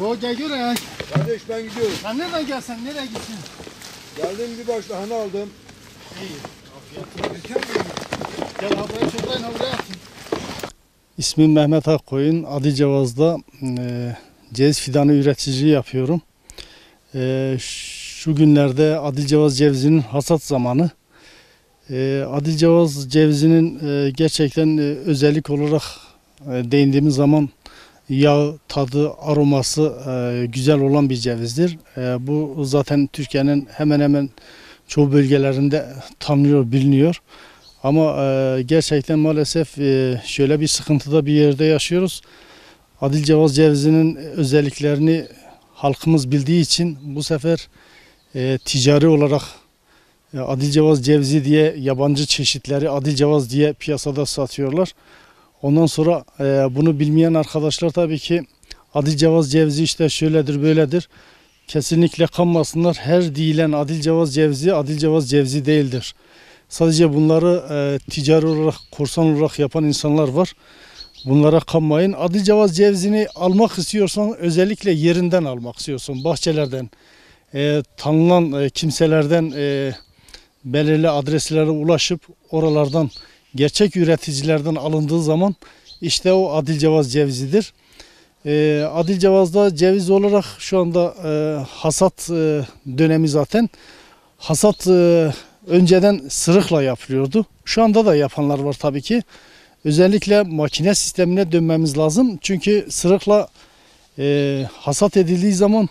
Doğu gel görek. Kardeş ben gidiyorum. Sen nereden gelsen nereye gitsin? Geldim bir baş lahana aldım. İyi. Afiyet. Gel havaya şuradan havaya atın. İsmim Mehmet Akkoyun. Adıcavaz'da ceviz fidanı üreticiliği yapıyorum. Şu günlerde Adıcavaz cevizinin hasat zamanı. Adıcavaz cevizinin gerçekten özellik olarak değindiğimiz zaman yağ, tadı, aroması güzel olan bir cevizdir. Bu zaten Türkiye'nin hemen hemen çoğu bölgelerinde tanınıyor, biliniyor. Ama gerçekten maalesef şöyle bir sıkıntıda bir yerde yaşıyoruz. Adıcavaz cevizinin özelliklerini halkımız bildiği için bu sefer ticari olarak Adıcavaz cevizi diye yabancı çeşitleri Adıcavaz diye piyasada satıyorlar. Ondan sonra bunu bilmeyen arkadaşlar tabii ki Adıcavaz cevizi işte şöyledir böyledir. Kesinlikle kanmasınlar. Her diyilen Adıcavaz cevizi değildir. Sadece bunları ticari olarak, korsan olarak yapan insanlar var. Bunlara kanmayın. Adıcavaz cevizini almak istiyorsan özellikle yerinden almak istiyorsun. Bahçelerden, tanınan kimselerden belirli adreslere ulaşıp oralardan gerçek üreticilerden alındığı zaman işte o Adıcavaz cevizidir. Adıcavaz'da ceviz olarak şu anda hasat dönemi zaten. Hasat önceden sırıkla yapılıyordu. Şu anda da yapanlar var tabii ki. Özellikle makine sistemine dönmemiz lazım. Çünkü sırıkla hasat edildiği zaman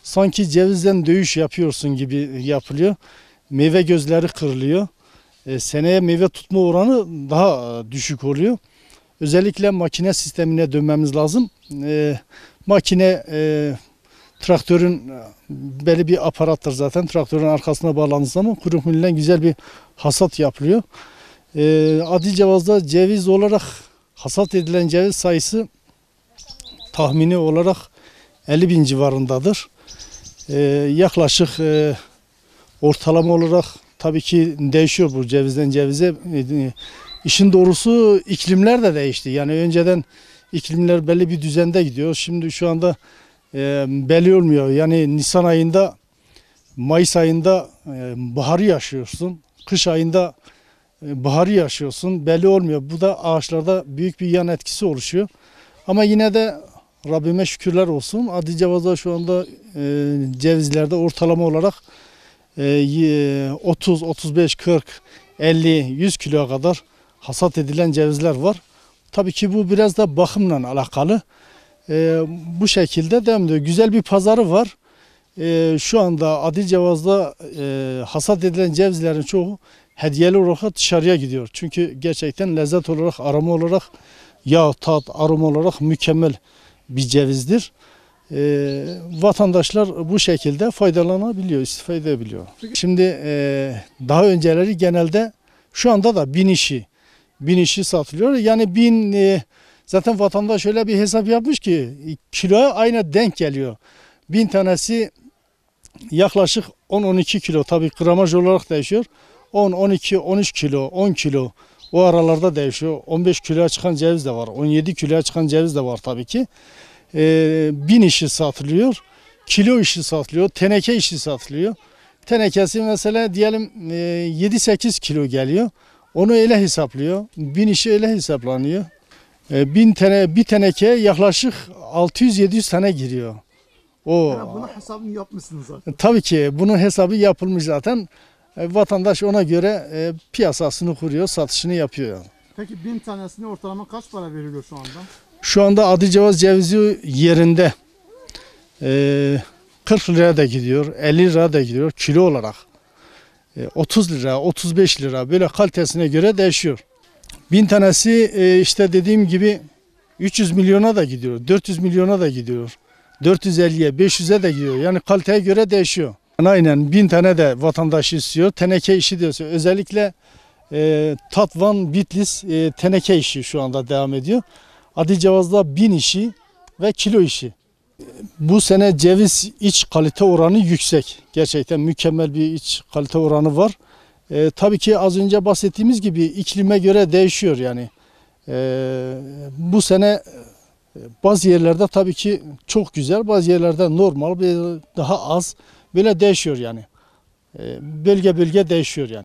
sanki cevizden dövüş yapıyorsun gibi yapılıyor. Meyve gözleri kırılıyor. Seneye meyve tutma oranı daha düşük oluyor. Özellikle makine sistemine dönmemiz lazım. Makine traktörün belli bir aparattır zaten. Traktörün arkasına bağlandığı zaman kuyruk millen güzel bir hasat yapılıyor. Adıcavaz'da ceviz olarak hasat edilen ceviz sayısı tahmini olarak 50.000 civarındadır. Yaklaşık ortalama olarak tabii ki değişiyor bu cevizden cevize. İşin doğrusu iklimler de değişti. Yani önceden iklimler belli bir düzende gidiyor. Şimdi şu anda belli olmuyor. Yani Nisan ayında, Mayıs ayında baharı yaşıyorsun. Kış ayında baharı yaşıyorsun. Belli olmuyor. Bu da ağaçlarda büyük bir yan etkisi oluşuyor. Ama yine de Rabbime şükürler olsun. Adıcavaz'da şu anda cevizlerde ortalama olarak 30, 35, 40, 50, 100 kiloya kadar hasat edilen cevizler var. Tabii ki bu biraz da bakımla alakalı. Bu şekilde devam ediyor. Güzel bir pazarı var. Şu anda Adıcavaz'da hasat edilen cevizlerin çoğu hediyeli olarak dışarıya gidiyor. Çünkü gerçekten lezzet olarak, aroma olarak, yağ, tat, aroma olarak mükemmel bir cevizdir. Vatandaşlar bu şekilde faydalanabiliyor, istifade edebiliyor. Şimdi daha önceleri genelde şu anda da bin işi satılıyor. Yani zaten vatandaş öyle bir hesap yapmış ki kiloya aynı denk geliyor. 1000 tanesi yaklaşık 10-12 kilo, tabii gramaj olarak değişiyor. 10, 12, 13 kilo, 10 kilo o aralarda değişiyor. 15 kiloya çıkan ceviz de var. 17 kiloya çıkan ceviz de var tabii ki. 1000 işi satılıyor. Kilo işi satılıyor. Teneke işi satılıyor. Tenekesi mesela diyelim 7-8 kilo geliyor. Onu öyle hesaplıyor. 1000 işi öyle hesaplanıyor. Bir tenekeye yaklaşık 600-700 tane giriyor. Bunun hesabını yapmışsınız zaten. Tabii ki bunun hesabı yapılmış zaten. Vatandaş ona göre piyasasını kuruyor, satışını yapıyor. Peki 1000 tanesine ortalama kaç para veriliyor şu anda? Şu anda Adıcavaz cevizi yerinde 40 liraya da gidiyor, 50 liraya da gidiyor kilo olarak. 30 lira, 35 lira böyle kalitesine göre değişiyor. 1000 tanesi işte dediğim gibi 300 milyona da gidiyor, 400 milyona da gidiyor. 450'ye, 500'e de gidiyor. Yani kaliteye göre değişiyor. Aynen 1000 tane de vatandaş istiyor. Teneke işi diyorsa özellikle Tatvan, Bitlis teneke işi şu anda devam ediyor. Adıcavaz'da 1000 işi ve kilo işi. Bu sene ceviz iç kalite oranı yüksek. Gerçekten mükemmel bir iç kalite oranı var. Tabii ki az önce bahsettiğimiz gibi iklime göre değişiyor yani. Bu sene Bazı yerlerde tabii ki çok güzel, bazı yerlerde normal, daha az, böyle değişiyor yani. Bölge bölge değişiyor yani.